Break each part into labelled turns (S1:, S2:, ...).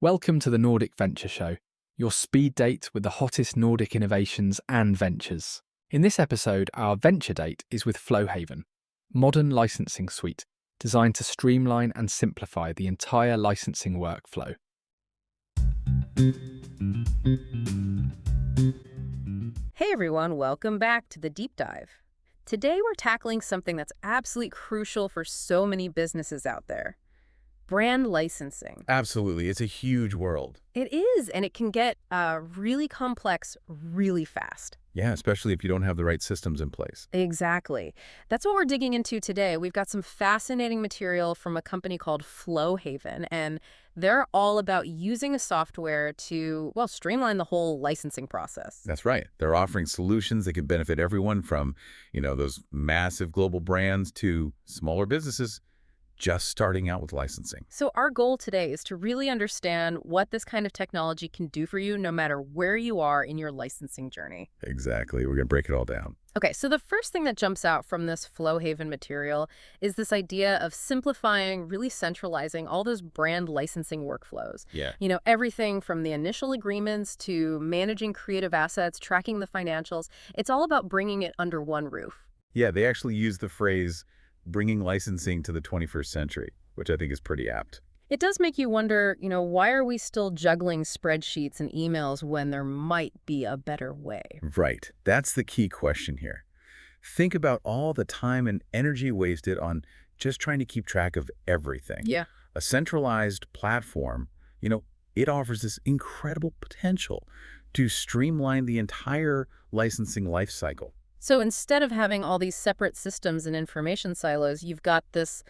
S1: Welcome to the Nordic Venture Show, your speed date with the hottest Nordic innovations and ventures. In this episode, our venture date is with Flowhaven, modern licensing suite designed to streamline and simplify the entire licensing workflow.
S2: Hey everyone, welcome back to the Deep Dive. Today we're tackling something that's absolutely crucial for so many businesses out there. Brand licensing.
S3: Absolutely. It's a huge world.
S2: It is, and it can get really complex really fast.
S3: Yeah, especially if you don't have the right systems in place.
S2: Exactly. That's what we're digging into today. We've got some fascinating material from a company called Flowhaven, and they're all about using a software to, well, streamline the whole licensing process.
S3: That's right. They're offering solutions that can benefit everyone from, those massive global brands to smaller businesses just starting out with licensing.
S2: So our goal today is to really understand what this kind of technology can do for you no matter where you are in your licensing journey.
S3: Exactly. We're going to break it all down.
S2: Okay, so the first thing that jumps out from this Flowhaven material is this idea of simplifying, really centralizing all those brand licensing workflows.
S3: Yeah.
S2: Everything from the initial agreements to managing creative assets, tracking the financials. It's all about bringing it under one roof.
S3: Yeah, they actually use the phrase bringing licensing to the 21st century, which I think is pretty apt.
S2: It does make you wonder, why are we still juggling spreadsheets and emails when there might be a better way?
S3: Right. That's the key question here. Think about all the time and energy wasted on just trying to keep track of everything.
S2: Yeah.
S3: A centralized platform, it offers this incredible potential to streamline the entire licensing life cycle.
S2: So instead of having all these separate systems and information silos, you've got this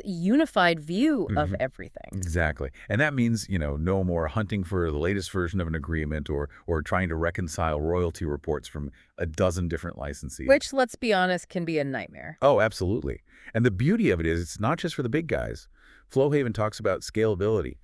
S2: unified view of everything.
S3: Exactly. And that means, no more hunting for the latest version of an agreement or trying to reconcile royalty reports from a dozen different licensees.
S2: Which, let's be honest, can be a nightmare.
S3: Oh, absolutely. And the beauty of it is it's not just for the big guys. Flowhaven talks about scalability.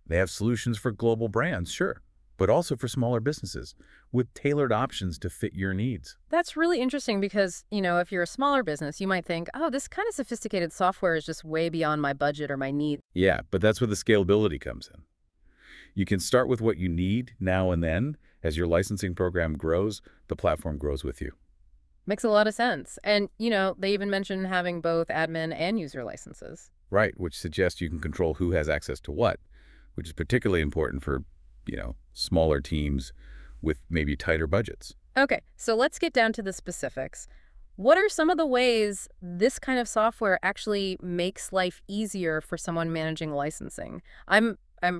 S3: They have solutions for global brands, sure, but also for smaller businesses with tailored options to fit your needs.
S2: That's really interesting because, if you're a smaller business, you might think, oh, this kind of sophisticated software is just way beyond my budget or my need.
S3: Yeah, but that's where the scalability comes in. You can start with what you need now and then. As your licensing program grows, the platform grows with you.
S2: Makes a lot of sense. And, they even mention having both admin and user licenses.
S3: Right, which suggests you can control who has access to what, which is particularly important for smaller teams with maybe tighter budgets.
S2: Okay, so let's get down to the specifics. What are some of the ways this kind of software actually makes life easier for someone managing licensing? I'm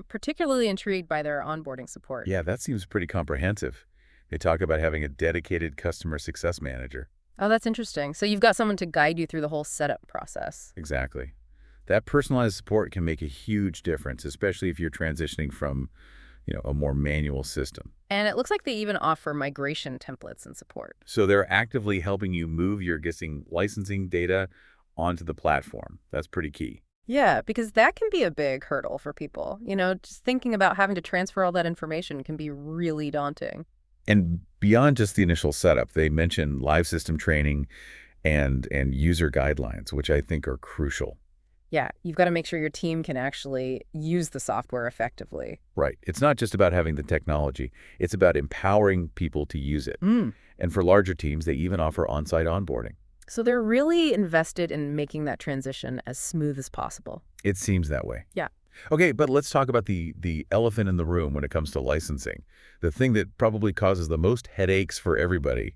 S2: particularly intrigued by their onboarding support.
S3: Yeah, that seems pretty comprehensive. They talk about having a dedicated customer success manager.
S2: Oh, that's interesting. So you've got someone to guide you through the whole setup process.
S3: Exactly. That personalized support can make a huge difference, especially if you're transitioning from a more manual system.
S2: And it looks like they even offer migration templates and support.
S3: So they're actively helping you move your existing licensing data onto the platform. That's pretty key.
S2: Yeah, because that can be a big hurdle for people. Just thinking about having to transfer all that information can be really daunting.
S3: And beyond just the initial setup, they mention live system training and user guidelines, which I think are crucial.
S2: Yeah, you've got to make sure your team can actually use the software effectively.
S3: Right. It's not just about having the technology. It's about empowering people to use it. And for larger teams, they even offer on-site onboarding.
S2: So they're really invested in making that transition as smooth as possible.
S3: It seems that way.
S2: Yeah.
S3: Okay, but let's talk about the elephant in the room when it comes to licensing. The thing that probably causes the most headaches for everybody,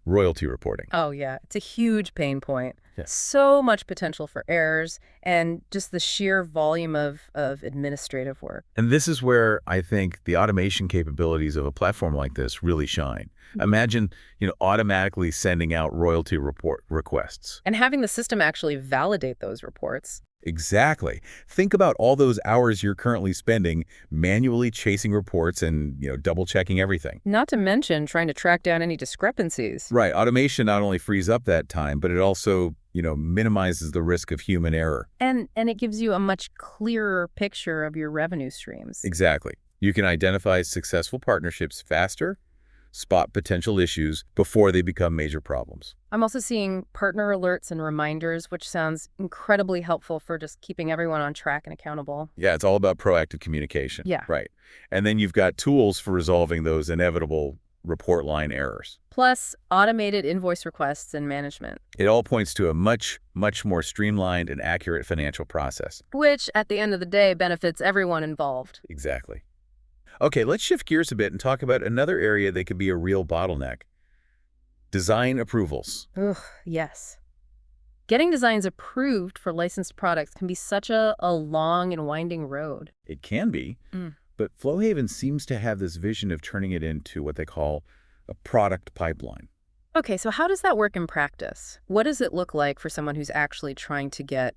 S3: royalty reporting.
S2: Oh, yeah. It's a huge pain point.
S3: Yeah.
S2: So much potential for errors and just the sheer volume of administrative work.
S3: And this is where I think the automation capabilities of a platform like this really shine. Imagine, automatically sending out royalty report requests.
S2: And having the system actually validate those reports.
S3: Exactly. Think about all those hours you're currently spending manually chasing reports and, double-checking everything.
S2: Not to mention trying to track down any discrepancies.
S3: Right. Automation not only frees up that time, but it also, minimizes the risk of human error.
S2: And it gives you a much clearer picture of your revenue streams.
S3: Exactly. You can identify successful partnerships faster, spot potential issues before they become major problems.
S2: I'm also seeing partner alerts and reminders, which sounds incredibly helpful for just keeping everyone on track and accountable.
S3: Yeah, it's all about proactive communication.
S2: Yeah.
S3: Right. And then you've got tools for resolving those inevitable report line errors.
S2: Plus, automated invoice requests and management,
S3: It all points to a much, much more streamlined and accurate financial process.
S2: which at the end of the day benefits everyone involved.
S3: Exactly. Okay, let's shift gears a bit and talk about another area that could be a real bottleneck. Design approvals.
S2: Ugh, yes. Getting designs approved for licensed products can be such a long and winding road.
S3: It can be, but Flowhaven seems to have this vision of turning it into what they call a product pipeline.
S2: Okay, so how does that work in practice? What does it look like for someone who's actually trying to get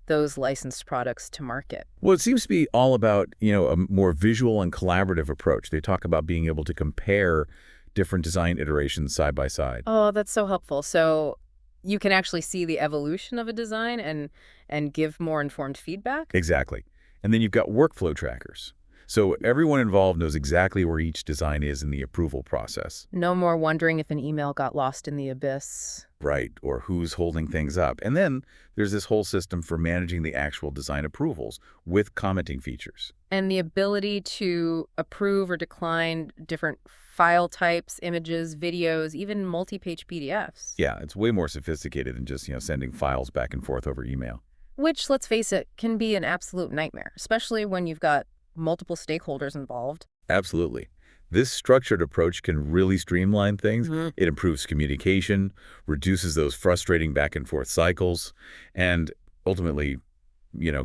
S2: those licensed products to market?
S3: Well, it seems to be all about, a more visual and collaborative approach. They talk about being able to compare different design iterations side by side.
S2: Oh, that's so helpful. So you can actually see the evolution of a design and give more informed feedback?
S3: Exactly. And then you've got workflow trackers. So everyone involved knows exactly where each design is in the approval process.
S2: No more wondering if an email got lost in the abyss.
S3: Right, or who's holding things up. And then there's this whole system for managing the actual design approvals with commenting features.
S2: And the ability to approve or decline different file types, images, videos, even multi-page PDFs.
S3: Yeah, it's way more sophisticated than just, sending files back and forth over email.
S2: Which, let's face it, can be an absolute nightmare, especially when you've got multiple stakeholders involved.
S3: Absolutely. This structured approach can really streamline things. It improves communication, reduces those frustrating back and forth cycles, and ultimately,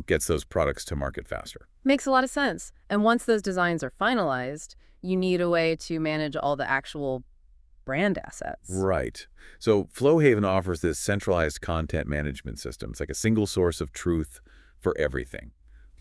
S3: gets those products to market faster.
S2: Makes a lot of sense. And once those designs are finalized, you need a way to manage all the actual brand assets.
S3: Right. So Flowhaven offers this centralized content management system. It's like a single source of truth for everything.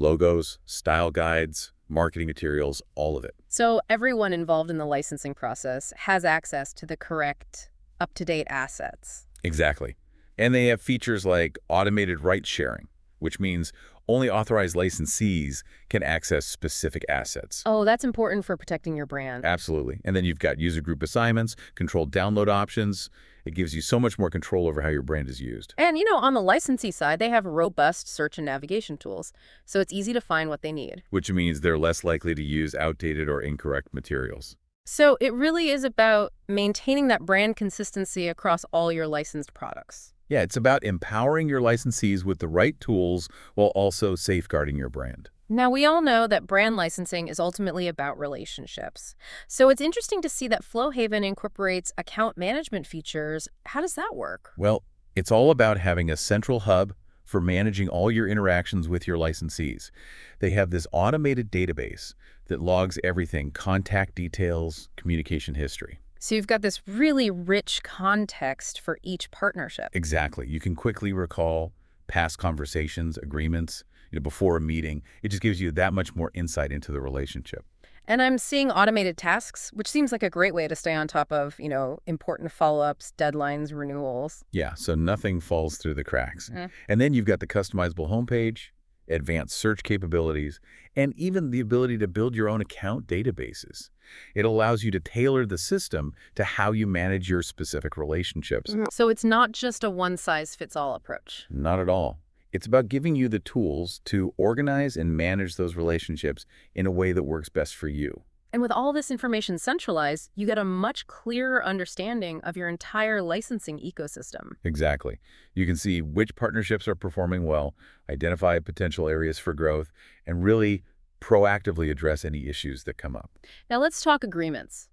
S3: Logos, style guides, marketing materials, all of it.
S2: So everyone involved in the licensing process has access to the correct, up-to-date assets.
S3: Exactly. And they have features like automated rights sharing, which means only authorized licensees can access specific assets.
S2: Oh, that's important for protecting your brand.
S3: Absolutely. And then you've got user group assignments, controlled download options. It gives you so much more control over how your brand is used.
S2: And, on the licensee side, they have robust search and navigation tools, so it's easy to find what they need.
S3: Which means they're less likely to use outdated or incorrect materials.
S2: So it really is about maintaining that brand consistency across all your licensed products.
S3: Yeah, it's about empowering your licensees with the right tools while also safeguarding your brand.
S2: Now, we all know that brand licensing is ultimately about relationships. So it's interesting to see that Flowhaven incorporates account management features. How does that work?
S3: Well, it's all about having a central hub for managing all your interactions with your licensees. They have this automated database that logs everything: contact details, communication history.
S2: So you've got this really rich context for each partnership.
S3: Exactly. You can quickly recall past conversations, agreements, before a meeting. It just gives you that much more insight into the relationship.
S2: And I'm seeing automated tasks, which seems like a great way to stay on top of, important follow-ups, deadlines, renewals.
S3: Yeah, so nothing falls through the cracks. And then you've got the customizable homepage, advanced search capabilities, and even the ability to build your own account databases. It allows you to tailor the system to how you manage your specific relationships.
S2: So it's not just a one-size-fits-all approach.
S3: Not at all. It's about giving you the tools to organize and manage those relationships in a way that works best for you.
S2: And with all this information centralized, you get a much clearer understanding of your entire licensing ecosystem.
S3: Exactly. You can see which partnerships are performing well, identify potential areas for growth, and really proactively address any issues that come up.
S2: Now let's talk agreements.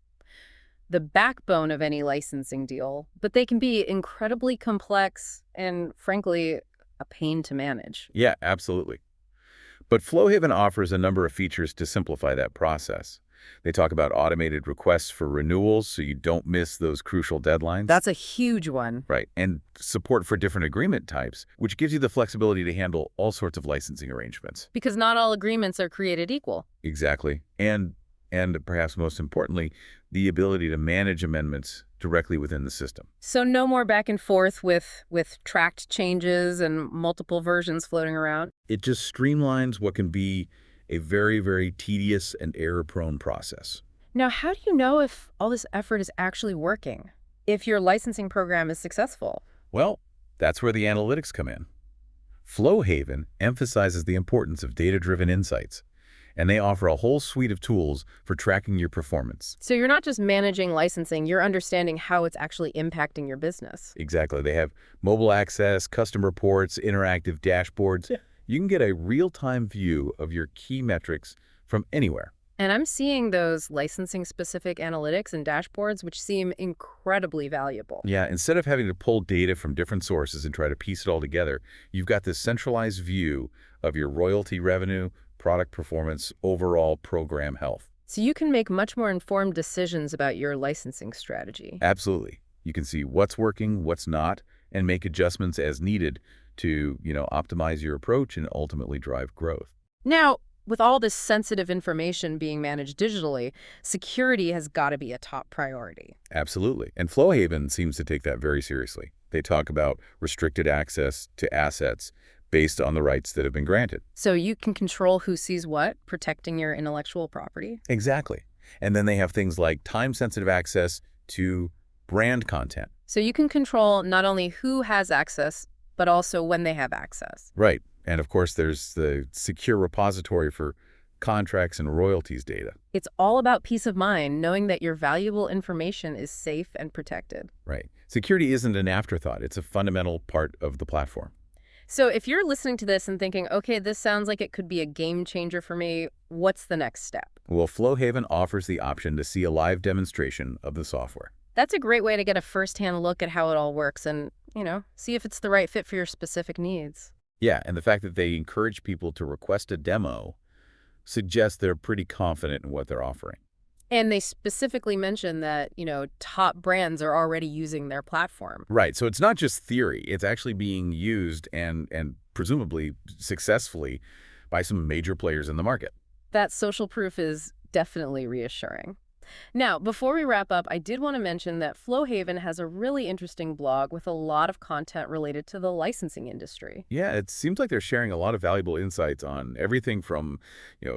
S2: The backbone of any licensing deal, but they can be incredibly complex and, frankly, a pain to manage.
S3: Yeah, absolutely. But Flowhaven offers a number of features to simplify that process. They talk about automated requests for renewals so you don't miss those crucial deadlines.
S2: That's a huge one.
S3: Right. And support for different agreement types, which gives you the flexibility to handle all sorts of licensing arrangements.
S2: Because not all agreements are created equal.
S3: Exactly. And perhaps most importantly, the ability to manage amendments directly within the system.
S2: So no more back and forth with tracked changes and multiple versions floating around.
S3: It just streamlines what can be a very, very tedious and error-prone process.
S2: Now, how do you know if all this effort is actually working? If your licensing program is successful?
S3: Well, that's where the analytics come in. Flowhaven emphasizes the importance of data-driven insights, and they offer a whole suite of tools for tracking your performance.
S2: So you're not just managing licensing, you're understanding how it's actually impacting your business.
S3: Exactly. They have mobile access, custom reports, interactive dashboards.
S2: Yeah.
S3: You can get a real-time view of your key metrics from anywhere.
S2: And I'm seeing those licensing-specific analytics and dashboards, which seem incredibly valuable.
S3: Yeah, instead of having to pull data from different sources and try to piece it all together, you've got this centralized view of your royalty revenue, product performance, overall program health.
S2: So you can make much more informed decisions about your licensing strategy.
S3: Absolutely. You can see what's working, what's not, and make adjustments as needed to, optimize your approach and ultimately drive growth.
S2: Now, with all this sensitive information being managed digitally, security has got to be a top priority.
S3: Absolutely. And Flowhaven seems to take that very seriously. They talk about restricted access to assets based on the rights that have been granted.
S2: So you can control who sees what, protecting your intellectual property.
S3: Exactly. And then they have things like time-sensitive access to brand content.
S2: So you can control not only who has access, but also when they have access.
S3: Right. And of course, there's the secure repository for contracts and royalties data.
S2: It's all about peace of mind, knowing that your valuable information is safe and protected.
S3: Right. Security isn't an afterthought. It's a fundamental part of the platform.
S2: So if you're listening to this and thinking, okay, this sounds like it could be a game changer for me, what's the next step?
S3: Well, Flowhaven offers the option to see a live demonstration of the software.
S2: That's a great way to get a firsthand look at how it all works and, see if it's the right fit for your specific needs.
S3: Yeah, and the fact that they encourage people to request a demo suggests they're pretty confident in what they're offering.
S2: And they specifically mention that, top brands are already using their platform.
S3: Right, so it's not just theory. It's actually being used and presumably successfully by some major players in the market.
S2: That social proof is definitely reassuring. Now, before we wrap up, I did want to mention that Flowhaven has a really interesting blog with a lot of content related to the licensing industry.
S3: Yeah, it seems like they're sharing a lot of valuable insights on everything from,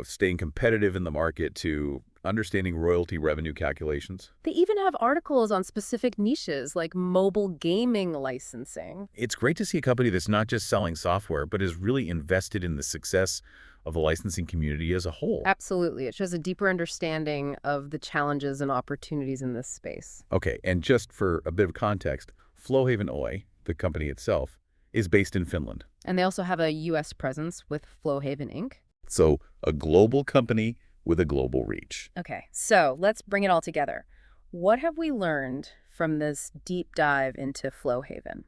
S3: staying competitive in the market to understanding royalty revenue calculations.
S2: They even have articles on specific niches like mobile gaming licensing.
S3: It's great to see a company that's not just selling software, but is really invested in the success of the licensing community as a whole.
S2: Absolutely. It shows a deeper understanding of the challenges and opportunities in this space.
S3: Okay, and just for a bit of context, Flowhaven Oy, the company itself, is based in Finland.
S2: And they also have a U.S. presence with Flowhaven Inc.
S3: So a global company with a global reach.
S2: Okay, so let's bring it all together. What have we learned from this deep dive into Flowhaven?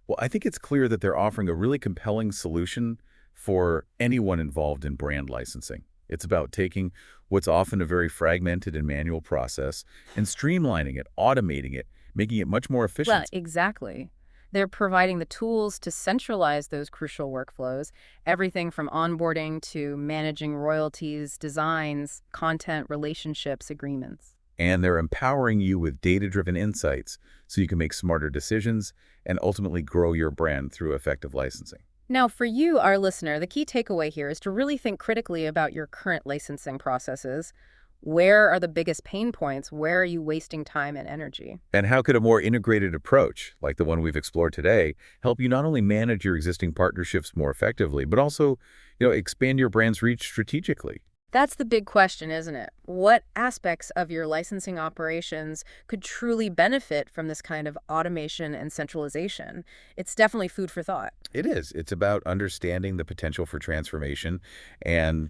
S3: Well, I think it's clear that they're offering a really compelling solution for anyone involved in brand licensing. It's about taking what's often a very fragmented and manual process and streamlining it, automating it, making it much more efficient.
S2: Well, exactly. They're providing the tools to centralize those crucial workflows, everything from onboarding to managing royalties, designs, content, relationships, agreements.
S3: And they're empowering you with data-driven insights so you can make smarter decisions and ultimately grow your brand through effective licensing.
S2: Now, for you, our listener, the key takeaway here is to really think critically about your current licensing processes. Where are the biggest pain points? Where are you wasting time and energy?
S3: And how could a more integrated approach, like the one we've explored today, help you not only manage your existing partnerships more effectively, but also, expand your brand's reach strategically?
S2: That's the big question, isn't it? What aspects of your licensing operations could truly benefit from this kind of automation and centralization? It's definitely food for thought.
S3: It is. It's about understanding the potential for transformation and,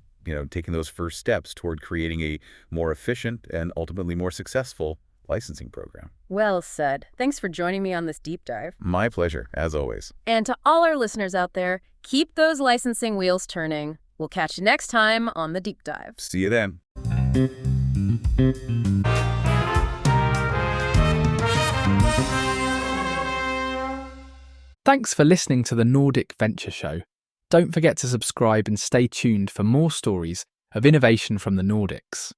S3: taking those first steps toward creating a more efficient and ultimately more successful licensing program.
S2: Well said. Thanks for joining me on this deep dive.
S3: My pleasure, as always.
S2: And to all our listeners out there, keep those licensing wheels turning. We'll catch you next time on The Deep Dive.
S3: See you then.
S1: Thanks for listening to the Nordic Venture Show. Don't forget to subscribe and stay tuned for more stories of innovation from the Nordics.